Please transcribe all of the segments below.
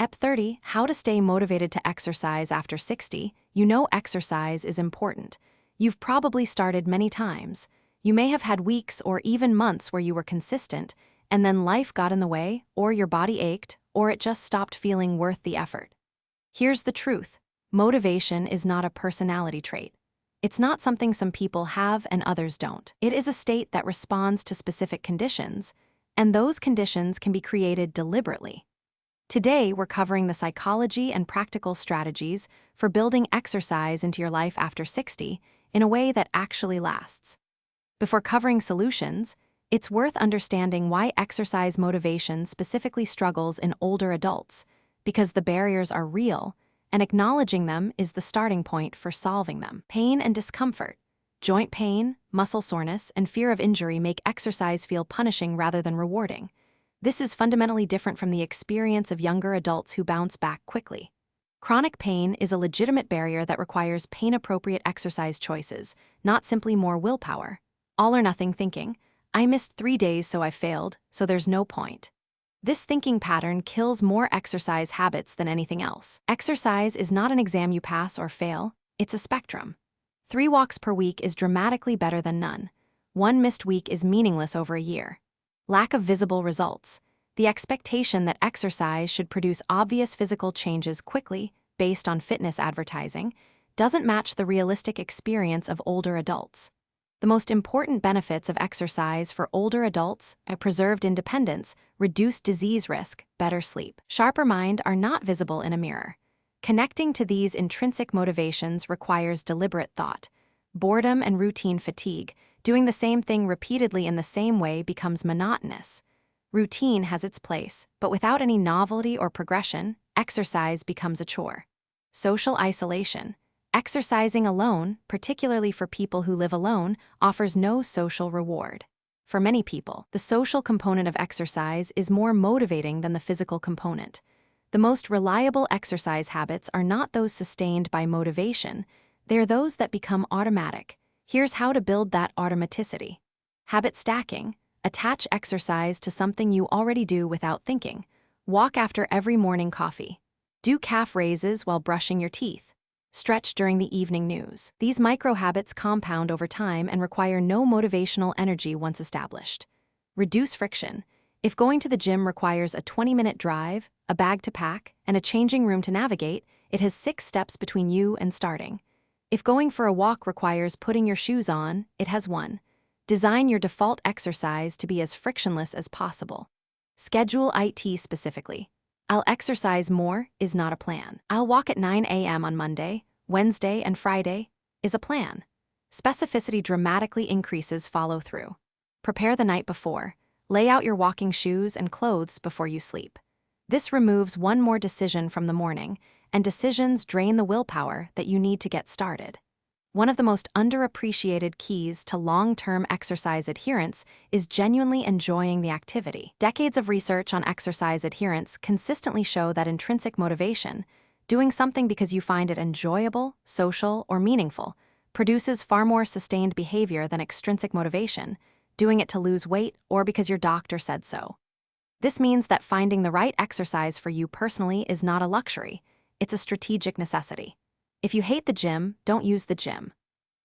EP 30, How to Stay Motivated to Exercise After 60. You know exercise is important. You've probably started many times. You may have had weeks or even months where you were consistent, and then life got in the way, or your body ached, or it just stopped feeling worth the effort. Here's the truth. Motivation is not a personality trait. It's not something some people have and others don't. It is a state that responds to specific conditions, and those conditions can be created deliberately. Today, we're covering the psychology and practical strategies for building exercise into your life after 60 in a way that actually lasts. Before covering solutions, it's worth understanding why exercise motivation specifically struggles in older adults, because the barriers are real, and acknowledging them is the starting point for solving them. Pain and discomfort. Joint pain, muscle soreness, and fear of injury make exercise feel punishing rather than rewarding. This is fundamentally different from the experience of younger adults who bounce back quickly. Chronic pain is a legitimate barrier that requires pain-appropriate exercise choices, not simply more willpower. All-or-nothing thinking. I missed 3 days so I failed, so there's no point. This thinking pattern kills more exercise habits than anything else. Exercise is not an exam you pass or fail, it's a spectrum. 3 walks per week is dramatically better than none. 1 missed week is meaningless over a year. Lack of visible results. The expectation that exercise should produce obvious physical changes quickly, based on fitness advertising, doesn't match the realistic experience of older adults. The most important benefits of exercise for older adults are preserved independence, reduced disease risk, better sleep. Sharper mind are not visible in a mirror. Connecting to these intrinsic motivations requires deliberate thought. Boredom and routine fatigue. Doing the same thing repeatedly in the same way becomes monotonous. Routine has its place, but without any novelty or progression, exercise becomes a chore. Social isolation. Exercising alone, particularly for people who live alone, offers no social reward. For many people, the social component of exercise is more motivating than the physical component. The most reliable exercise habits are not those sustained by motivation, they're those that become automatic. Here's how to build that automaticity. Habit stacking. Attach exercise to something you already do without thinking. Walk after every morning coffee. Do calf raises while brushing your teeth. Stretch during the evening news. These micro habits compound over time and require no motivational energy once established. Reduce friction. If going to the gym requires a 20-minute drive, a bag to pack, and a changing room to navigate, it has 6 steps between you and starting. If going for a walk requires putting your shoes on, it has 1. Design your default exercise to be as frictionless as possible. Schedule IT specifically. I'll exercise more is not a plan. I'll walk at 9 a.m. on Monday, Wednesday, and Friday is a plan. Specificity dramatically increases follow-through. Prepare the night before. Lay out your walking shoes and clothes before you sleep. This removes one more decision from the morning, and decisions drain the willpower that you need to get started. One of the most underappreciated keys to long-term exercise adherence is genuinely enjoying the activity. Decades of research on exercise adherence consistently show that intrinsic motivation, doing something because you find it enjoyable, social, or meaningful, produces far more sustained behavior than extrinsic motivation, doing it to lose weight or because your doctor said so. This means that finding the right exercise for you personally is not a luxury, it's a strategic necessity. If you hate the gym, don't use the gym.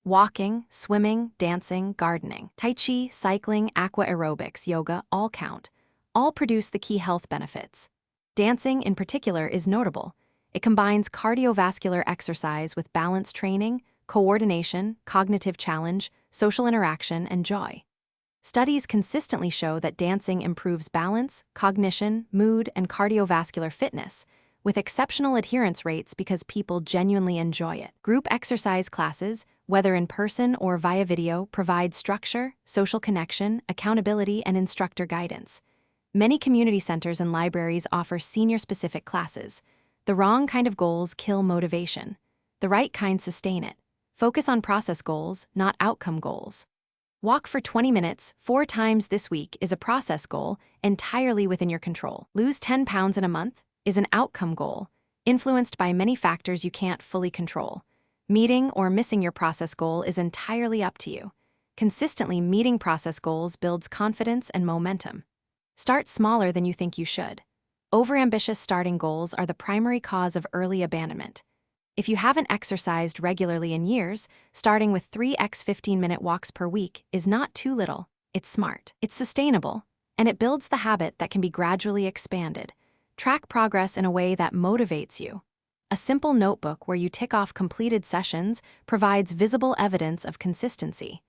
Walking, swimming, dancing, gardening, tai chi, cycling, aqua aerobics, yoga, all count. All produce the key health benefits. Dancing, in particular, is notable. It combines cardiovascular exercise with balance training, coordination, cognitive challenge, social interaction, and joy. Studies consistently show that dancing improves balance, cognition, mood, and cardiovascular fitness, with exceptional adherence rates because people genuinely enjoy it. Group exercise classes, whether in person or via video, provide structure, social connection, accountability, and instructor guidance. Many community centers and libraries offer senior-specific classes. The wrong kind of goals kill motivation. The right kind sustain it. Focus on process goals, not outcome goals. Walk for 20 minutes 4 times this week is a process goal entirely within your control. Lose 10 pounds in a month is an outcome goal, influenced by many factors you can't fully control. Meeting or missing your process goal is entirely up to you. Consistently meeting process goals builds confidence and momentum. Start smaller than you think you should. Overambitious starting goals are the primary cause of early abandonment. If you haven't exercised regularly in years, starting with 3x 15-minute walks per week is not too little. It's smart, it's sustainable, and it builds the habit that can be gradually expanded. Track progress in a way that motivates you. A simple notebook where you tick off completed sessions provides visible evidence of consistency.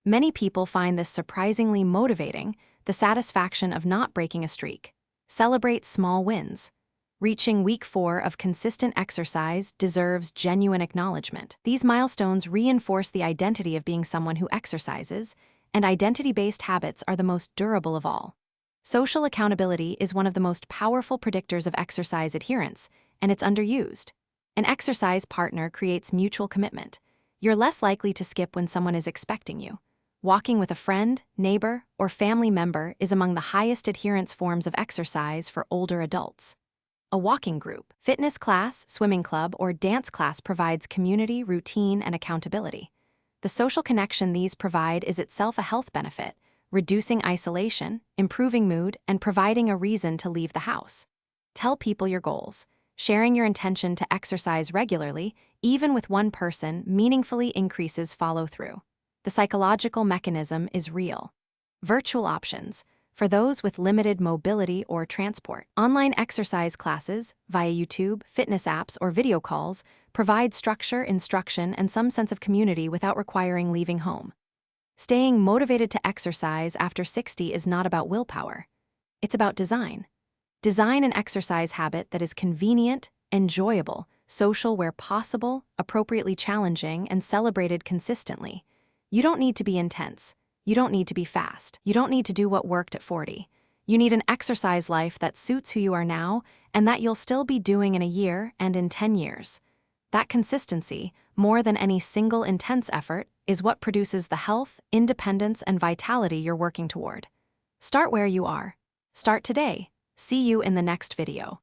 Many people find this surprisingly motivating, the satisfaction of not breaking a streak. Celebrate small wins. Reaching week 4 of consistent exercise deserves genuine acknowledgement. These milestones reinforce the identity of being someone who exercises, and identity-based habits are the most durable of all. Social accountability is one of the most powerful predictors of exercise adherence, and it's underused. An exercise partner creates mutual commitment. You're less likely to skip when someone is expecting you. Walking with a friend, neighbor, or family member is among the highest adherence forms of exercise for older adults. A walking group, fitness class, swimming club, or dance class provides community, routine, and accountability. The social connection these provide is itself a health benefit, reducing isolation, improving mood, and providing a reason to leave the house. Tell people your goals. Sharing your intention to exercise regularly, even with one person, meaningfully increases follow-through. The psychological mechanism is real. Virtual options. For those with limited mobility or transport, online exercise classes, via YouTube, fitness apps, or video calls, provide structure, instruction, and some sense of community without requiring leaving home. Staying motivated to exercise after 60 is not about willpower. It's about design. Design an exercise habit that is convenient, enjoyable, social where possible, appropriately challenging, and celebrated consistently. You don't need to be intense. You don't need to be fast. You don't need to do what worked at 40. You need an exercise life that suits who you are now and that you'll still be doing in a year and in 10 years. That consistency, more than any single intense effort, is what produces the health, independence, and vitality you're working toward. Start where you are. Start today. See you in the next video.